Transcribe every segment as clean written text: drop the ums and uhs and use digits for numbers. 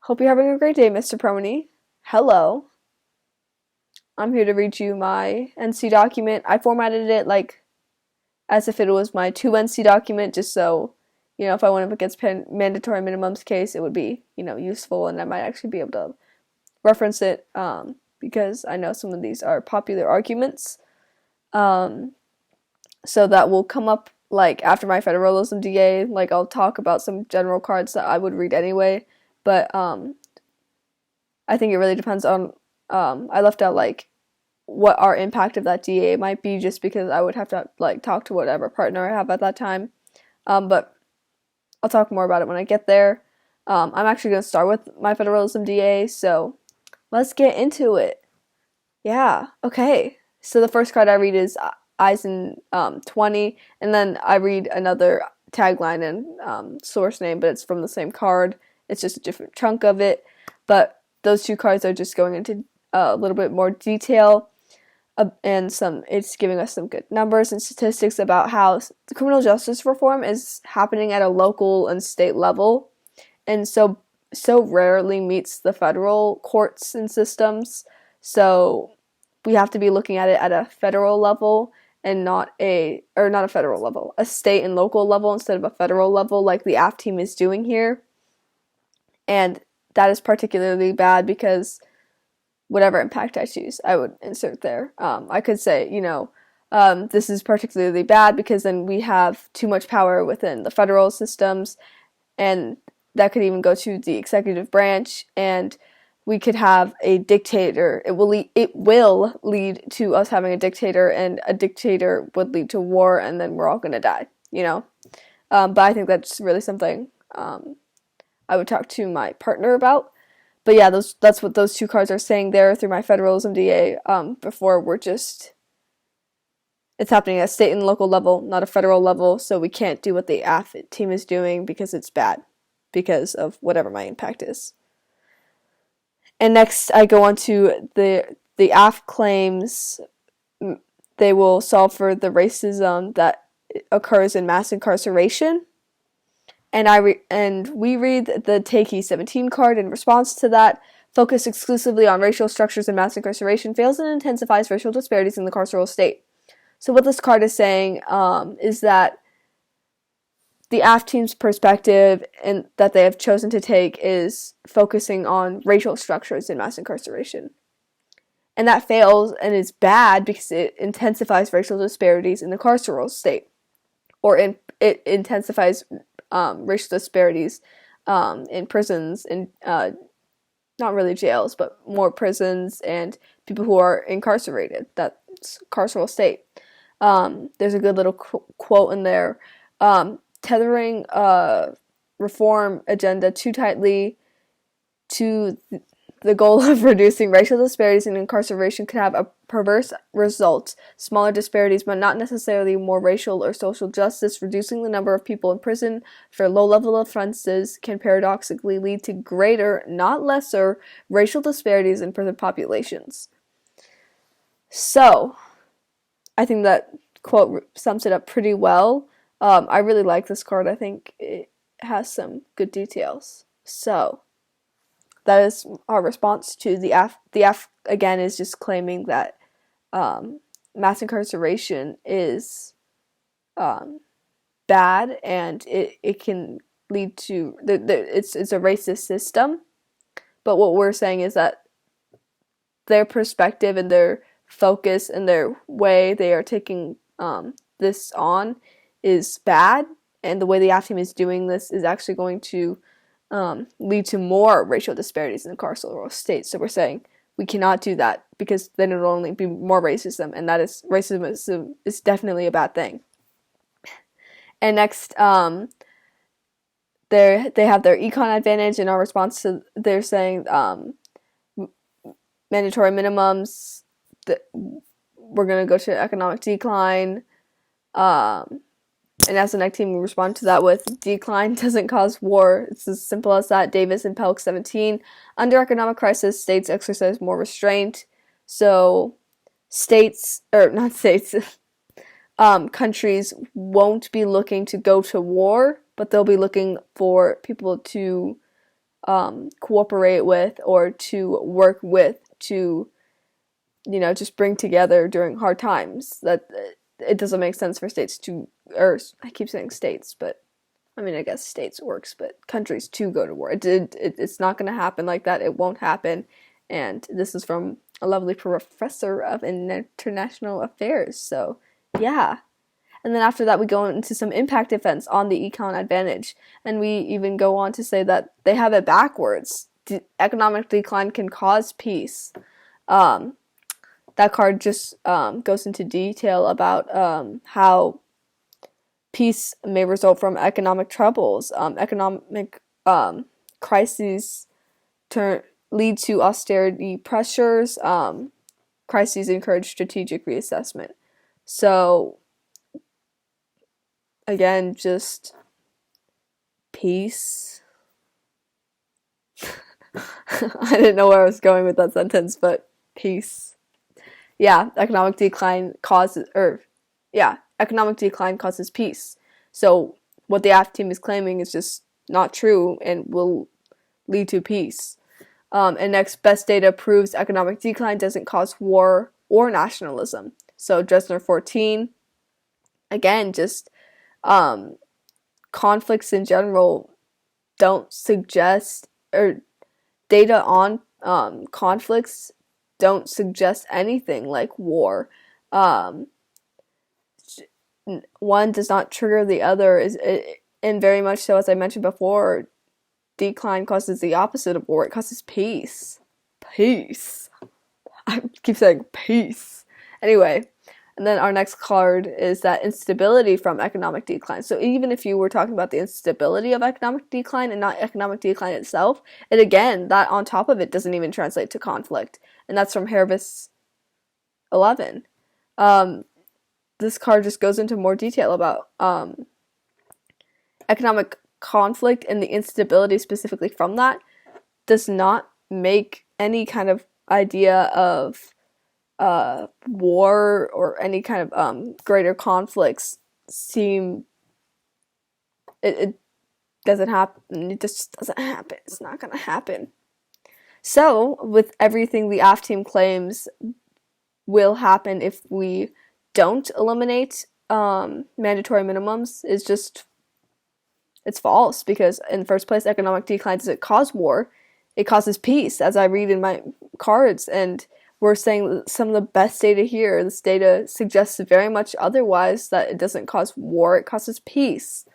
Hope you're having a great day, Mr. Prony. Hello. I'm here to read you my NC document. I formatted it like as if it was my 2 NC document, just so, if I went up against mandatory minimums case, it would be, useful, and I might actually be able to reference it, because I know some of these are popular arguments. So that will come up, like, after my federalism DA. Like, I'll talk about some general cards that I would read anyway, but, I think it really depends on, I left out, like, what our impact of that DA might be, just because I would have to, like, talk to whatever partner I have at that time. But I'll talk more about it when I get there. I'm actually going to start with my federalism DA, so let's get into it. Yeah, okay. So the first card I read is Eisen 20, and then I read another tagline and source name, but it's from the same card. It's just a different chunk of it. But those two cards are just going into a little bit more detail, and it's giving us some good numbers and statistics about how the criminal justice reform is happening at a local and state level, and so rarely meets the federal courts and systems. So we have to be looking at it at a federal level, and not a federal level, a state and local level instead of a federal level, like the AF team is doing here. And that is particularly bad because whatever impact I choose, I would insert there. I could say, this is particularly bad because then we have too much power within the federal systems, and that could even go to the executive branch, and we could have a dictator. It will lead to us having a dictator, and a dictator would lead to war, and then we're all going to die, But I think that's really something I would talk to my partner about. But yeah, that's what those two cards are saying there through my federalism DA. Before, it's happening at state and local level, not a federal level, so we can't do what the AF team is doing because it's bad, because of whatever my impact is. And next, I go on to the AF claims. They will solve for the racism that occurs in mass incarceration. And we read the Takey 17 card in response to that. Focus exclusively on racial structures in mass incarceration fails and intensifies racial disparities in the carceral state. So what this card is saying is that the AF team's perspective and that they have chosen to take is focusing on racial structures in mass incarceration. And that fails and is bad because it intensifies racial disparities in the carceral state, or it intensifies racial disparities in prisons, and not really jails, but more prisons and people who are incarcerated. That's carceral state. There's a good little quote in there. Tethering reform agenda too tightly to the goal of reducing racial disparities in incarceration could have a perverse result. Smaller disparities, but not necessarily more racial or social justice. Reducing the number of people in prison for low-level offenses can paradoxically lead to greater, not lesser, racial disparities in prison populations. So, I think that quote sums it up pretty well. I really like this card. I think it has some good details. So, that is our response to the AF. The AF, again, is just claiming that mass incarceration is bad, and it can lead to it's a racist system. But what we're saying is that their perspective and their focus and their way they are taking this on is bad, and the way the AF team is doing this is actually going to lead to more racial disparities in the carceral state. So we're saying we cannot do that, because then it'll only be more racism, and racism is definitely a bad thing. And next, they have their econ advantage. In our response to, they're saying mandatory minimums, we're going to go to economic decline. And as an team, we respond to that with decline doesn't cause war. It's as simple as that. Davis and Pelk 17. Under economic crisis, states exercise more restraint. So countries won't be looking to go to war, but they'll be looking for people to cooperate with or to work with to, just bring together during hard times. That it doesn't make sense for states to, or I keep saying states, but I mean, I guess states works, but countries to go to war. It's not going to happen like that. It won't happen. And this is from a lovely professor of international affairs. So, yeah. And then after that, we go into some impact defense on the econ advantage. And we even go on to say that they have it backwards. Economic decline can cause peace. That card just goes into detail about how peace may result from economic troubles. Economic crises lead to austerity pressures. Crises encourage strategic reassessment. So, again, just peace. I didn't know where I was going with that sentence, but peace. Yeah, economic decline causes peace. So what the AF team is claiming is just not true and will lead to peace. And next, best data proves economic decline doesn't cause war or nationalism. So Dresner 14, again, just conflicts in general don't suggest, or data on conflicts don't suggest anything like war. One does not trigger the other, and very much so, as I mentioned before, decline causes the opposite of war. It causes peace. Peace. I keep saying peace. Anyway, and then our next card is that instability from economic decline. So even if you were talking about the instability of economic decline and not economic decline itself, and again, that on top of it doesn't even translate to conflict. And that's from Harvis 11. This card just goes into more detail about economic conflict, and the instability specifically from that does not make any kind of idea of war or any kind of greater conflicts seem, it doesn't happen. It just doesn't happen. It's not gonna happen. So with everything the AF team claims will happen if we don't eliminate mandatory minimums, is just, it's false, because in the first place, economic decline doesn't cause war. It causes peace, as I read in my cards, and we're saying some of the best data here, this data suggests very much otherwise, that it doesn't cause war, it causes peace.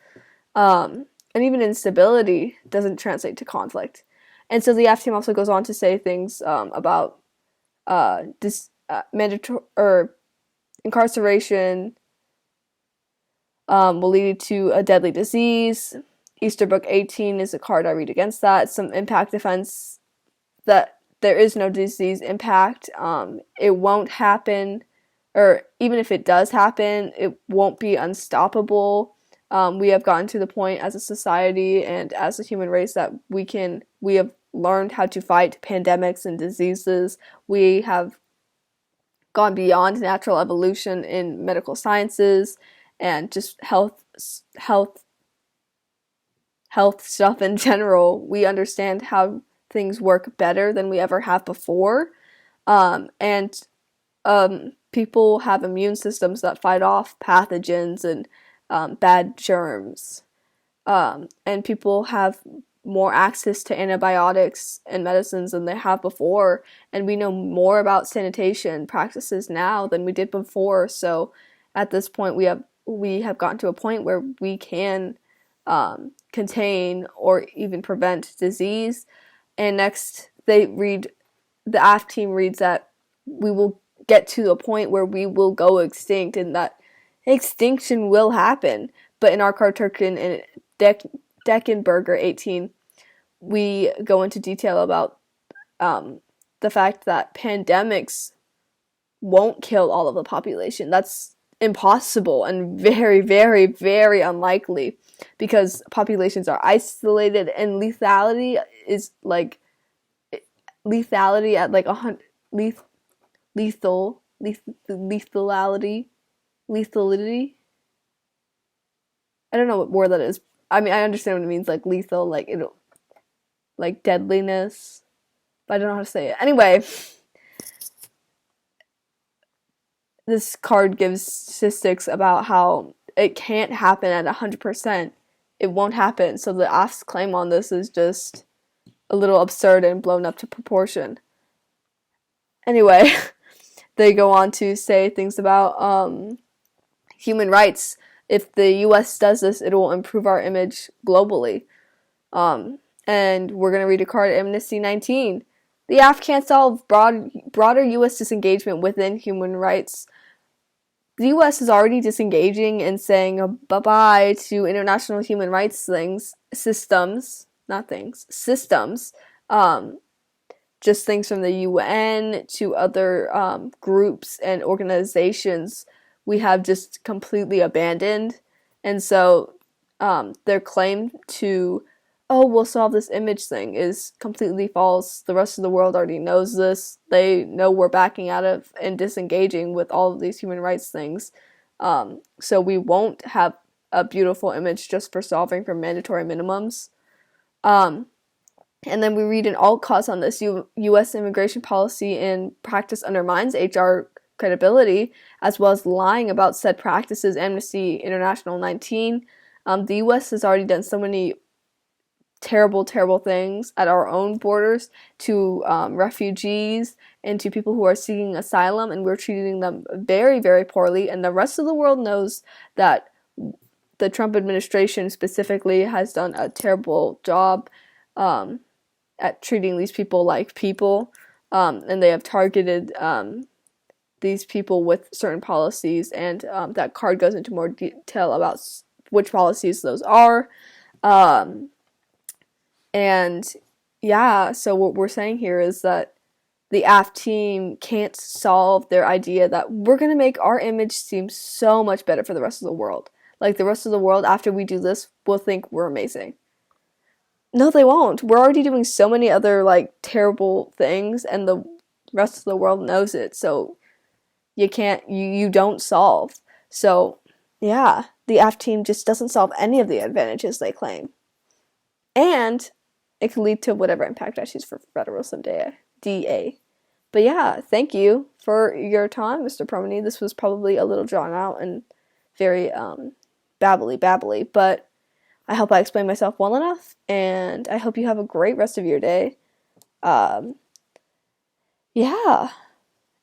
And even instability doesn't translate to conflict. And so the AF team also goes on to say things about mandatory or incarceration will lead to a deadly disease. Easterbrook 18 is a card I read against that. Some impact defense, that there is no disease impact. It won't happen, or even if it does happen, it won't be unstoppable. We have gotten to the point as a society and as a human race that we have learned how to fight pandemics and diseases. We have gone beyond natural evolution in medical sciences and just health stuff in general. We understand how things work better than we ever have before. And people have immune systems that fight off pathogens and bad germs. And people have more access to antibiotics and medicines than they have before. And we know more about sanitation practices now than we did before. So at this point, we have gotten to a point where we can contain or even prevent disease. And next, the AF team reads that we will get to a point where we will go extinct, and that extinction will happen. But in our card Turkin and Deckenberger 18, we go into detail about the fact that pandemics won't kill all of the population. That's impossible and very, very, very unlikely, because populations are isolated, and lethality at like lethality. I don't know what word that is. I mean, I understand what it means, like lethal, like like deadliness. But I don't know how to say it. Anyway, this card gives statistics about how it can't happen at 100%. It won't happen. So the AF's claim on this is just a little absurd and blown up to proportion. Anyway, they go on to say things about human rights. If the U.S. does this, it will improve our image globally. And we're going to read a card, Amnesty 19. The AF can't solve broader U.S. disengagement within human rights. The U.S. is already disengaging and saying bye-bye to international human rights systems. Just things from the UN to other groups and organizations we have just completely abandoned. And so their claim to, oh, we'll solve this image thing is completely false. The rest of the world already knows this. They know we're backing out of and disengaging with all of these human rights things. So we won't have a beautiful image just for solving for mandatory minimums. And then we read an alt cause on this. U.S. immigration policy and practice undermines HR credibility, as well as lying about said practices. Amnesty International 19. The U.S. has already done so many terrible, terrible things at our own borders to refugees and to people who are seeking asylum, and we're treating them very, very poorly. And the rest of the world knows that the Trump administration specifically has done a terrible job at treating these people like people, and they have targeted these people with certain policies, and that card goes into more detail about which policies those are. And yeah, so what we're saying here is that the AF team can't solve their idea that we're going to make our image seem so much better for the rest of the world. Like, the rest of the world, after we do this, will think we're amazing. No, they won't. We're already doing so many other, like, terrible things, and the rest of the world knows it, so you don't solve. So, yeah, the AF team just doesn't solve any of the advantages they claim. And it could lead to whatever impact I choose for federalism DA. But yeah, thank you for your time, Mr. Promeny. This was probably a little drawn out and very babbly, but I hope I explained myself well enough, and I hope you have a great rest of your day. Yeah,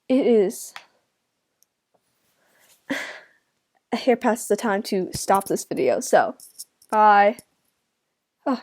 it is here past the time to stop this video, so bye. Oh.